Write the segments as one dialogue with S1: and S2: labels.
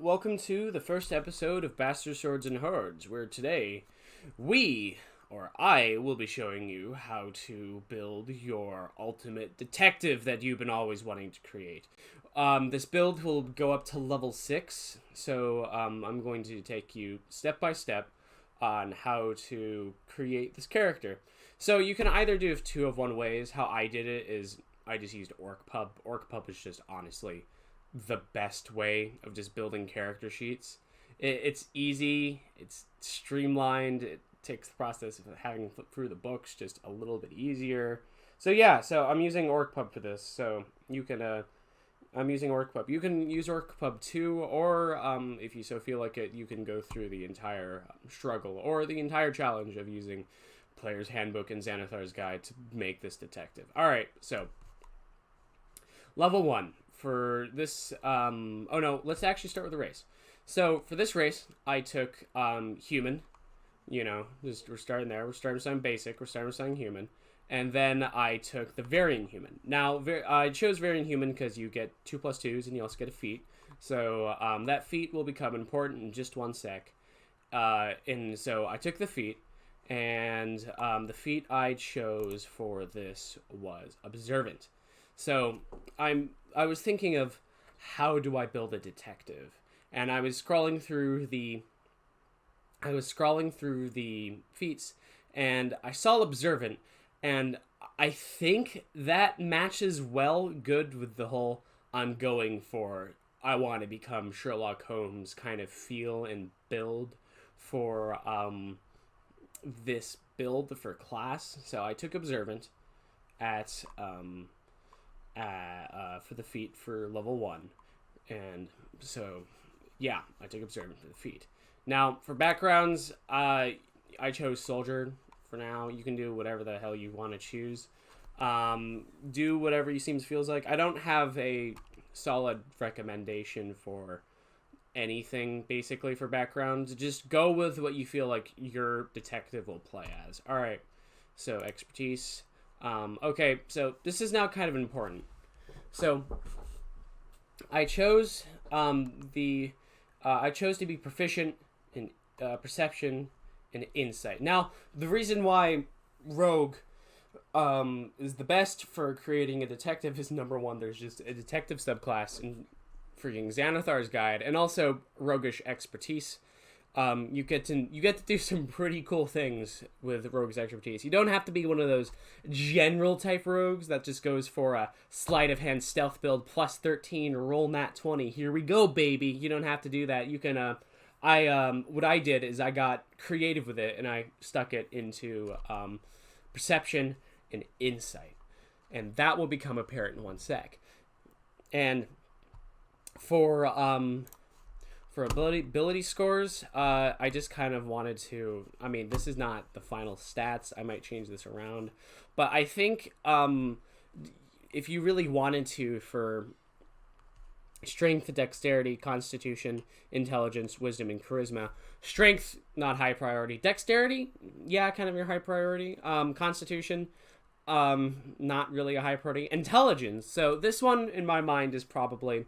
S1: welcome to the first episode of Bastard Swords and Hordes, where today I will be showing you how to build your ultimate detective that you've been always wanting to create. This build will go up to level 6, so I'm going to take you step by step on how to create this character. So you can either do it two of one ways. How I did it is I just used OrcPub. OrcPub is just honestly the best way of just building character sheets. It's easy, it's streamlined, it takes the process of having to flip through the books just a little bit easier. So yeah, so I'm using OrcPub for this, so you can, I'm using OrcPub. You can use OrcPub too, or if you so feel like it, you can go through the entire struggle, or the entire challenge of using Player's Handbook and Xanathar's Guide to make this detective. Alright, so level 1. For this, let's actually start with the race. So for this race, I took human. You know, we're starting there. We're starting with something basic. We're starting with something human. And then I took the varying human. Now, I chose varying human because you get 2+2s and you also get a feat. So that feat will become important in just one sec. And so I took the feat. And the feat I chose for this was observant. So I was thinking of how do I build a detective, and I was scrolling through the feats, and I saw observant, and I think that matches good with the whole I want to become Sherlock Holmes kind of feel and build for this build for class. So I took observant at for the feat for level 1, and so yeah, I took observant for the feat. Now for backgrounds, I chose soldier for now. You can do whatever the hell you want to choose. Do whatever you feels like. I don't have a solid recommendation for anything basically for backgrounds. Just go with what you feel like your detective will play as. All right, so expertise. Okay, so this is now kind of important. So I chose I chose to be proficient in perception and insight. Now, the reason why rogue is the best for creating a detective is number one, there's just a detective subclass in freaking Xanathar's Guide, and also roguish expertise. You get to do some pretty cool things with rogue's expertise. You don't have to be one of those general type rogues that just goes for a sleight of hand stealth build plus 13 roll nat 20. Here we go, baby. You don't have to do that. You can what I did is I got creative with it and I stuck it into perception and insight, and that will become apparent in one sec. And for ability scores, I just kind of wanted to, this is not the final stats. I might change this around. But I think if you really wanted to, for strength, dexterity, constitution, intelligence, wisdom, and charisma. Strength, not high priority. Dexterity, yeah, kind of your high priority. Constitution, not really a high priority. Intelligence, so this one in my mind is probably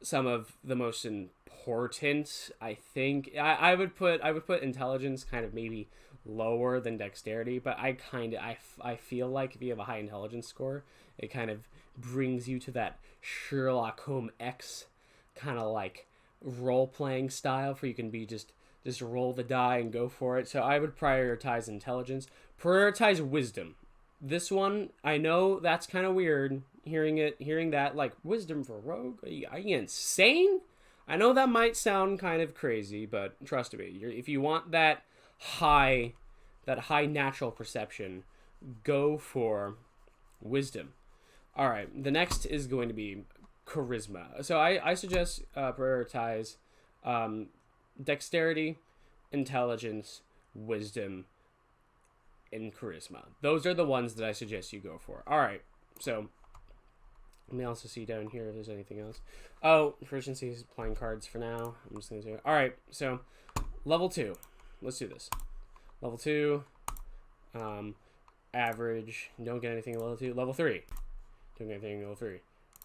S1: some of the most important. I think I would put intelligence kind of maybe lower than dexterity, but I feel like if you have a high intelligence score, it kind of brings you to that Sherlock Holmes X kind of like role playing style, for you can be just roll the die and go for it. So I would prioritize intelligence, prioritize wisdom. This one, I know that's kind of weird hearing that, like, wisdom for rogue? Are you insane? I know that might sound kind of crazy, but trust me, if you want that high natural perception, go for wisdom. All right, the next is going to be charisma. So I suggest prioritize dexterity, intelligence, wisdom, and charisma. Those are the ones that I suggest you go for. All right, so let me also see down here if there's anything else. Oh, proficiency is playing cards for now. I'm just going to do it. All right, so level 2. Let's do this. Level 2, average. Don't get anything at level 2. Level 3. Don't get anything at level 3.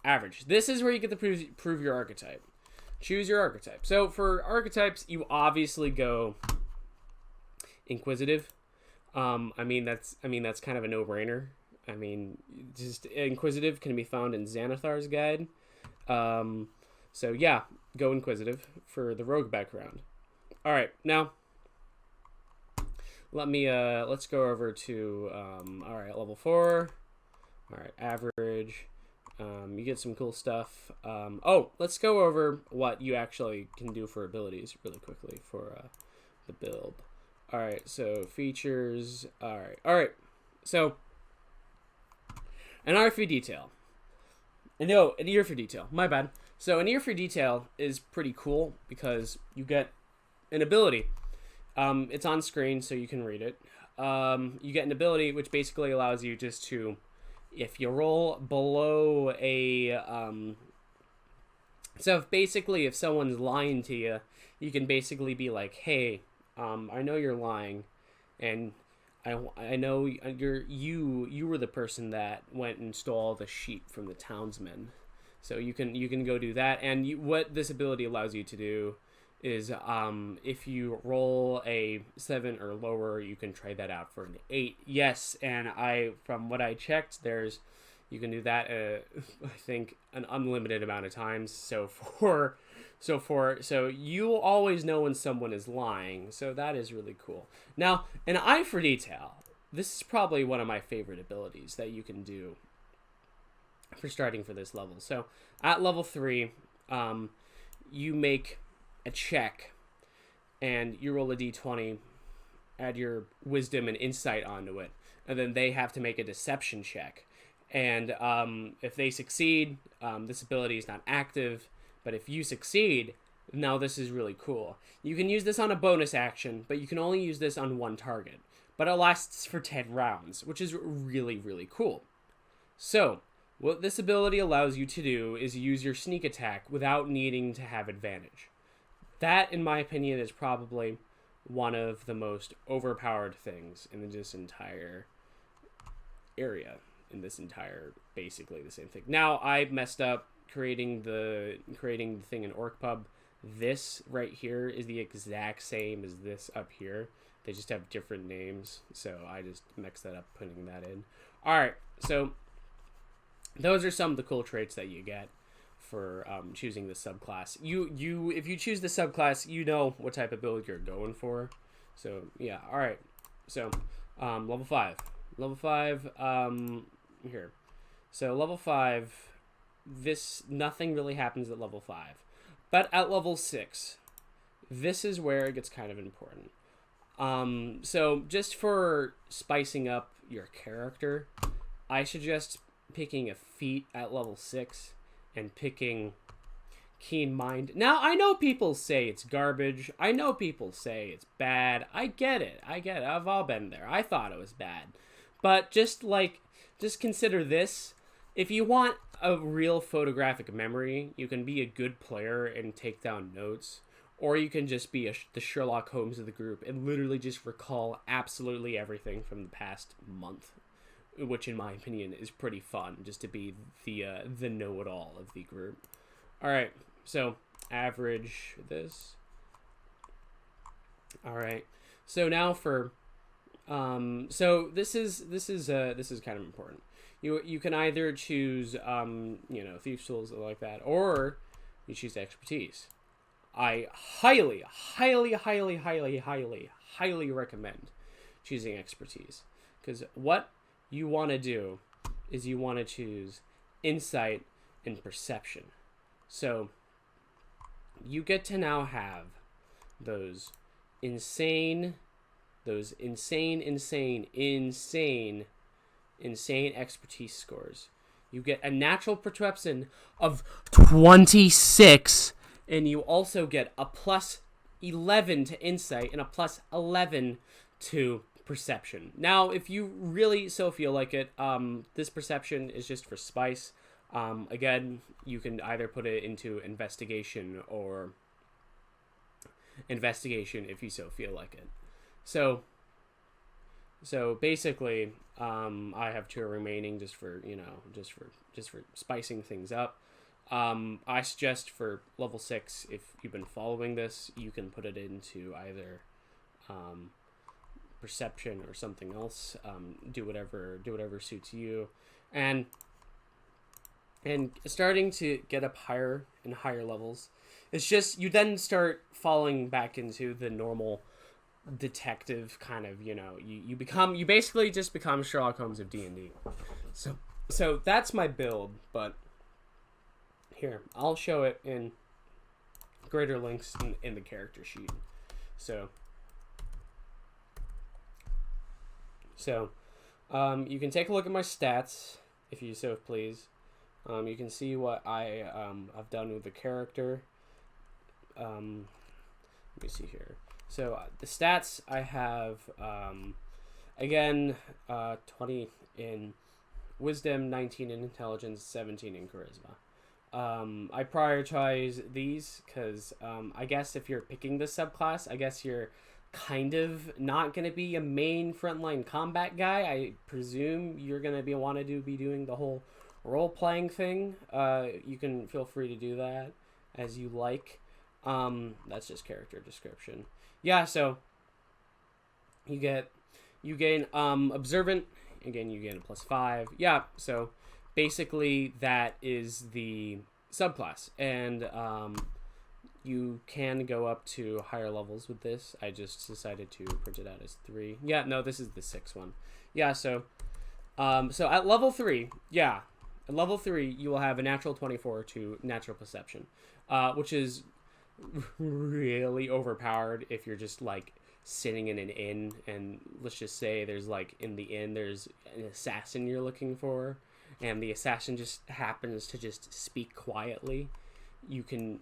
S1: Average. This is where you get to prove your archetype. choose your archetype. So for archetypes, you obviously go inquisitive. I mean that's kind of a no-brainer. I mean, just inquisitive can be found in Xanathar's guide. So yeah, go inquisitive for the rogue background. All right, now let's go over to all right, level 4. All right, average. You get some cool stuff. Let's go over what you actually can do for abilities really quickly for the build. All right, so features. All right. So an ear for detail. No, an ear for detail. My bad. So an ear for detail is pretty cool because you get an ability. It's on screen, so you can read it. You get an ability which basically allows you just to, if you roll below a, so if someone's lying to you, you can basically be like, hey, I know you're lying, and I know you were the person that went and stole the sheep from the townsmen, so you can go do that. And what this ability allows you to do is if you roll a 7 or lower, you can try that out for an 8. Yes, and from what I checked, you can do that I think an unlimited amount of times. So you always know when someone is lying, so that is really cool. Now, an eye for detail. This is probably one of my favorite abilities that you can do for starting for this level. So at level 3, you make a check and you roll a d20, add your wisdom and insight onto it, and then they have to make a deception check. And if they succeed, this ability is not active, but if you succeed, now this is really cool. You can use this on a bonus action, but you can only use this on one target, but it lasts for 10 rounds, which is really, really cool. So what this ability allows you to do is use your sneak attack without needing to have advantage. That, in my opinion, is probably one of the most overpowered things in this entire area. Basically the same thing. Now, I messed up creating the thing in OrcPub. This right here is the exact same as this up here. They just have different names, so I just mixed that up putting that in. All right, so those are some of the cool traits that you get for choosing the subclass. If you choose the subclass, you know what type of build you're going for. So yeah, all right. So level 5 here. So level 5, nothing really happens at level 5, but at level 6, this is where it gets kind of important. So just for spicing up your character, I suggest picking a feat at level 6 and picking Keen Mind. Now, I know people say it's garbage. I know people say it's bad. I get it. I've all been there. I thought it was bad. But just consider this. If you want a real photographic memory, you can be a good player and take down notes. Or you can just be the Sherlock Holmes of the group and literally just recall absolutely everything from the past month, which in my opinion is pretty fun, just to be the know-it-all of the group. All right, so average this. All right, so now for so this is kind of important. You can either choose Thief's Tools like that, or you choose expertise. I highly recommend choosing expertise, because what you want to do is you want to choose insight and perception. So you get to now have those insane expertise scores. You get a natural perception of 26, and you also get a plus 11 to insight and a plus 11 to perception. Now, if you really so feel like it, this perception is just for spice. Again, you can either put it into investigation or investigation if you so feel like it. So basically, I have 2 remaining just for spicing things up. I suggest for level 6, if you've been following this, you can put it into either perception or something else. Do whatever suits you, and starting to get up higher and higher levels. It's just you then start falling back into the normal detective kind of, you basically just become Sherlock Holmes of D&D. So that's my build, but here, I'll show it in greater links in the character sheet. So you can take a look at my stats if you so please. You can see what I've done with the character. Let me see here. So the stats I have, again, 20 in wisdom, 19 in intelligence, 17 in charisma. I prioritize these because I guess if you're picking this subclass, I guess you're kind of not going to be a main frontline combat guy. I presume you're going to be doing the whole role-playing thing. You can feel free to do that as you like. That's just character description. Yeah, so you gain observant. Again, you gain a +5. Yeah, so basically that is the subclass, and you can go up to higher levels with this. I just decided to print it out as 3. Yeah, no, this is the 6th one. Yeah, so at level 3, at level 3 you will have a natural 24 to natural perception, which is really overpowered if you're just like sitting in an inn, and let's just say there's like in the inn there's an assassin you're looking for, and the assassin just happens to just speak quietly. You can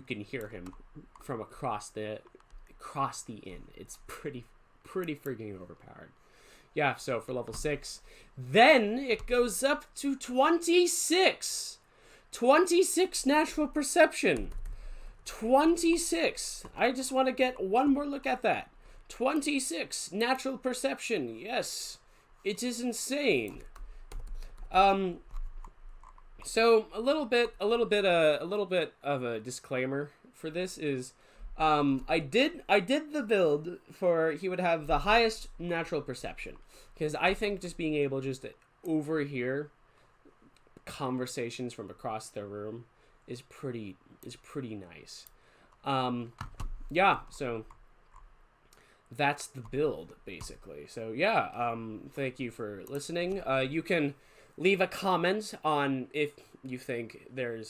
S1: hear him from across the inn. It's pretty freaking overpowered. Yeah, so for level 6, then it goes up to 26 natural perception. 26. I just want to get one more look at that. 26 natural perception. Yes, it is insane. So a little bit of a disclaimer for this is, I did the build for he would have the highest natural perception, because I think just being able just to overhear conversations from across the room is pretty nice. Yeah, so that's the build basically. So yeah, thank you for listening. You can leave a comment on if you think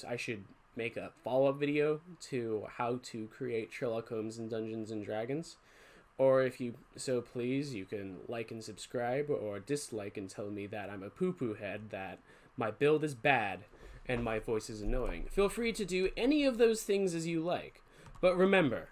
S1: I should make a follow-up video to how to create Sherlock Holmes in Dungeons and Dragons. Or if you so please, you can like and subscribe, or dislike and tell me that I'm a poo-poo head, that my build is bad, and my voice is annoying. Feel free to do any of those things as you like. But remember,